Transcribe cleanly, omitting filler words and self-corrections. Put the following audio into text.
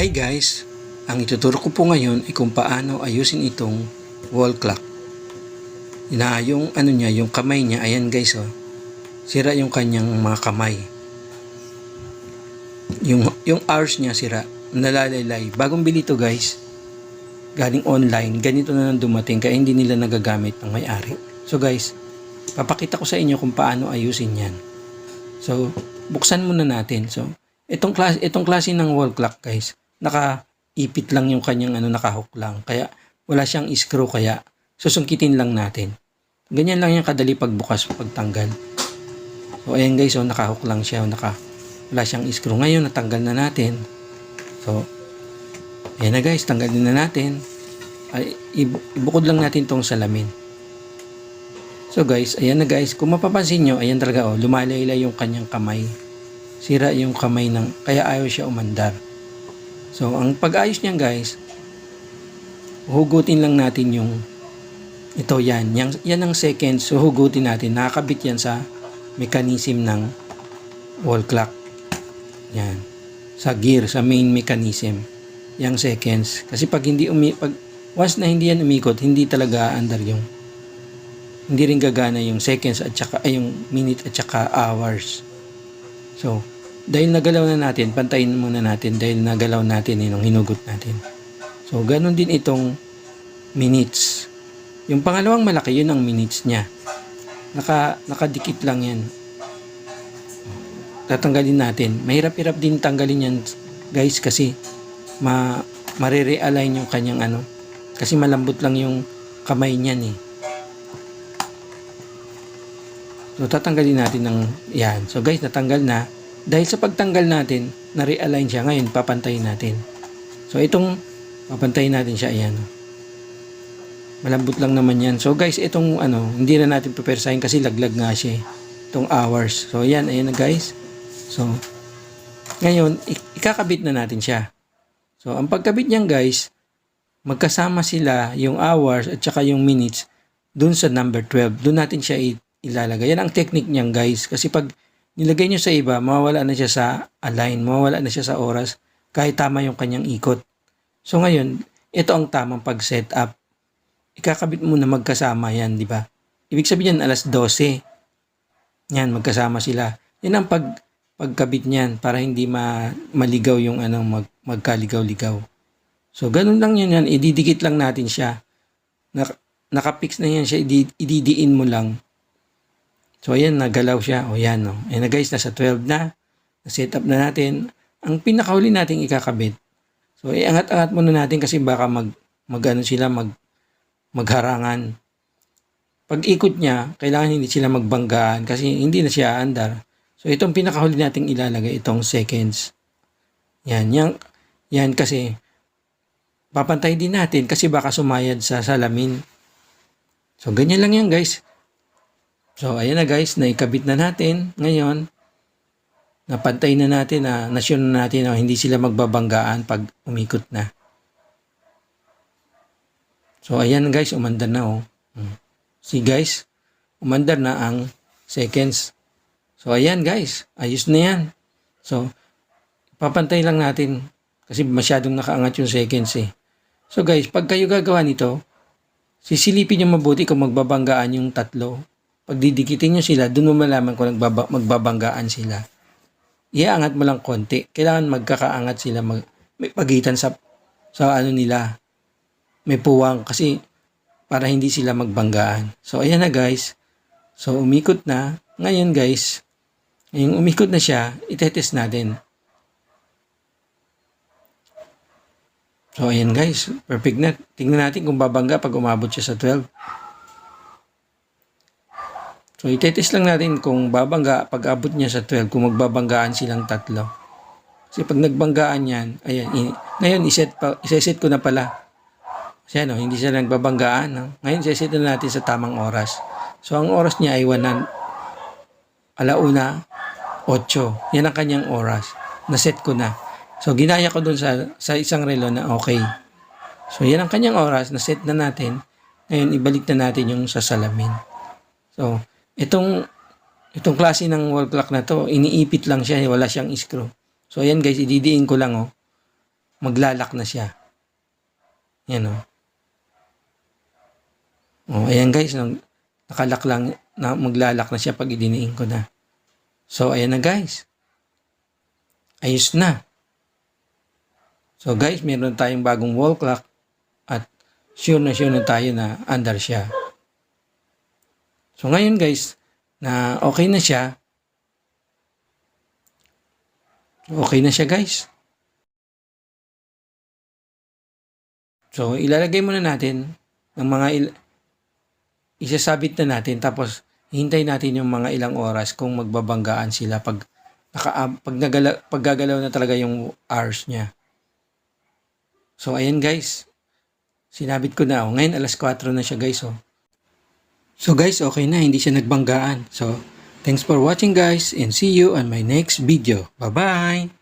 Hi guys! Ang ituturo ko po ngayon ay kung paano ayusin itong wall clock. Yung ano niya, yung kamay niya, ayan guys oh. Sira yung kanyang mga kamay. Yung hours niya sira, nalalaylay. Bagong bili to guys. Galing online, ganito na nang dumating kaya hindi nila nagagamit ng may-ari. So guys, papakita ko sa inyo kung paano ayusin yan. So, buksan muna natin. So, itong klase ng wall clock guys, naka-ipit lang yung kanyang nakahook lang. Kaya wala siyang screw kaya susungkitin lang natin. Ganyan lang yung kadali pagbukas, pagtanggal. So, ayan guys, so nakahook lang siya, wala siyang screw. Ngayon, natanggal na natin. So, ayan na guys, tanggalin na natin. Ibukod lang natin tong salamin. So guys, ayan na guys, kung mapapansin nyo, ayan talaga oh, lumalaylay yung kanyang kamay. Sira yung kamay kaya ayaw siya umandar. So, ang pag-ayos niyan guys, hugutin lang natin yan ang seconds, so hugutin natin, nakakabit yan sa mechanism ng wall clock. Yan, sa gear, sa main mechanism, yung seconds. Kasi pag once na hindi yan umikot, hindi talaga andar hindi rin gagana yung seconds at saka yung minute at saka hours. So, dahil nagalaw na natin, pantayin muna natin dahil nagalaw natin yung hinugot natin. So, ganun din itong minutes. Yung pangalawang malaki, yun ang minutes niya. Nakadikit lang yan. Tatanggalin natin. Mahirap-hirap din tanggalin yan, guys, kasi marirealign yung kanyang kasi malambot lang yung kamay niyan eh. So, tatanggalin natin yan. So, guys, natanggal na. Dahil sa pagtanggal natin, na-realign siya. Ngayon, papantayin natin. So, itong papantayin natin siya. Ayan. Malambot lang naman yan. So, guys, itong hindi na natin pupersahin kasi laglag nga siya. Itong hours. So, ayan na guys. So, ngayon, ikakabit na natin siya. So, ang pagkabit niyan, guys, magkasama sila yung hours at saka yung minutes dun sa number 12. Dun natin siya ilalagay. Yan ang technique niyan guys. Kasi pag nilagay nyo sa iba, mawawala na siya sa align, mawawala na siya sa oras, kahit tama yung kanyang ikot. So ngayon, ito ang tamang pag-set up. Ikakabit muna magkasama yan, di ba? Ibig sabihin yan, alas 12. Yan, magkasama sila. Yan ang pagkabit niyan para hindi maligaw yung magkaligaw-ligaw. So ganun lang yan. Ididikit lang natin siya. Nakapix na yan siya, ididiin mo lang. So, ayan, nagalaw siya. O, yan, no. Ayan na guys, nasa 12 na. Na-set up na natin. Ang pinakahuli nating ikakabit. So, iangat-angat muna natin kasi baka magharangan. Pag ikot niya, kailangan hindi sila magbanggaan kasi hindi na siya aandar. So, itong pinakahuli nating ilalagay, itong seconds. Yan kasi papantay din natin kasi baka sumayad sa salamin. So, ganyan lang yan guys. So, ayan na guys, naikabit na natin. Ngayon, napantay na natin, nasyon na natin na hindi sila magbabanggaan pag umikot na. So, ayan guys, umandar na oh. See guys, umandar na ang seconds. So, ayan guys, ayos na yan. So, papantay lang natin kasi masyadong nakaangat yung seconds eh. So guys, pag kayo gagawa nito, sisilipin nyo mabuti kung magbabanggaan yung tatlo. Pag didikitin nyo sila, doon mo malaman kung magbabanggaan sila. Iaangat mo lang konti. Kailangan magkakaangat sila. May pagitan sa nila. May puwang kasi para hindi sila magbanggaan. So, ayan na guys. So, umikot na. Ngayon guys, ngayong umikot na siya, itetest natin. So, ayan guys. Perfect na. Tingnan natin kung babangga pag umabot siya sa 12. So, itetest lang natin kung babangga pag abot niya sa 12, kung magbabanggaan silang tatlo. Kasi pag nagbanggaan yan, ayan, ngayon iseset ko na pala. Kasi hindi siya nagbabanggaan. No? Ngayon, iseset na natin sa tamang oras. So, ang oras niya ay 1:08. Yan ang kanyang oras. Naset ko na. So, ginaya ko dun sa isang relo na okay. So, yan ang kanyang oras. Naset na natin. Ngayon, ibalik na natin yung sa salamin. So, itong klase ng wall clock na to, iniipit lang siya, wala siyang screw. So ayan guys, ididiin ko lang oh. maglalak na siya. Yan o. Oh, ayan guys, nakalak lang na maglalak na siya pag idiniin ko na. So, ayan na guys. Ayos na. So guys, meron tayong bagong wall clock at sure na tayo na andar siya. So ngayon guys, na okay na siya. Okay na siya guys. So ilalagay muna natin ng mga isasabit na natin tapos hintay natin yung mga ilang oras kung magbabanggaan sila pag gagalaw na talaga yung hours niya. So ayan guys. Sinabit ko na. Ngayon alas 4 na siya guys. So guys, okay na. Hindi siya nagbanggaan. So thanks for watching guys and see you on my next video. Bye-bye!